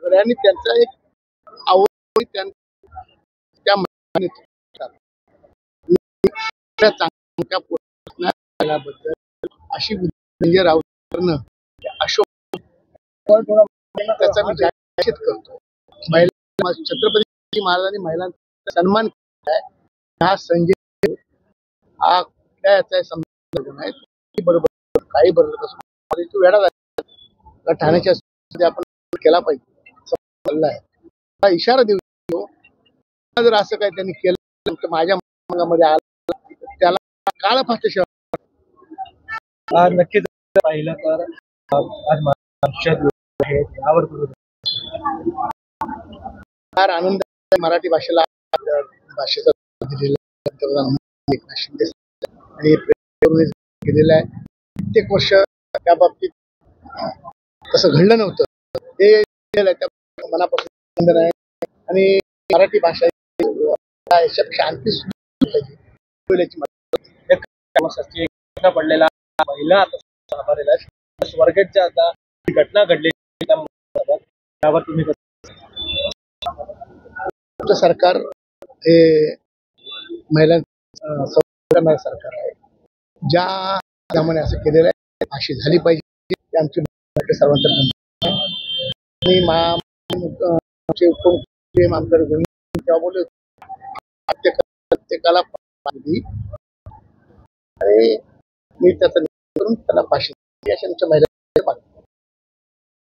आणि त्यांचा एक आवड त्या चांगल्या पोषणाबद्दल अशी म्हणजे राऊत करणं अशोक त्याचा मी निश्चित करतो. महिला छत्रपती महाराजांनी महिलांचा सन्मान केला आहे. हा संजय हा याचा समजा नाही बरोबर काही बरोबर तू वेळा झाला ठाण्याच्या आपण केला पाहिजे आहे हा इशारा देऊ जर असं काही त्यांनी केलं तर माझ्या मनामध्ये आलं त्याला काळ फास्ट नक्कीच पाहिलं तर आज महाराष्ट्रात यावर फार आनंद मराठी भाषेला भाषेचा दिलेला एकनाथ शिंदे आणि केलेलं आहे. कित्येक वर्ष त्या बाबतीत तसं घडलं नव्हतं ते त्या मनापासून आहे आणि मराठी भाषा शांती पडलेला महिला आता स्वर्गेटच्या आता घटना घडली त्यावर तुम्ही सरकार हे महिलांचं सरकार आहे ज्याप्रमाणे असं केलेलं आहे अशी झाली पाहिजे की आमची सर्वांचा आणि आमचे उपमुख्यमंत्री आमदार तेव्हा बोलले प्रत्येकाला आणि मी त्याचा करून त्याला फाशी अशा आमच्या महिला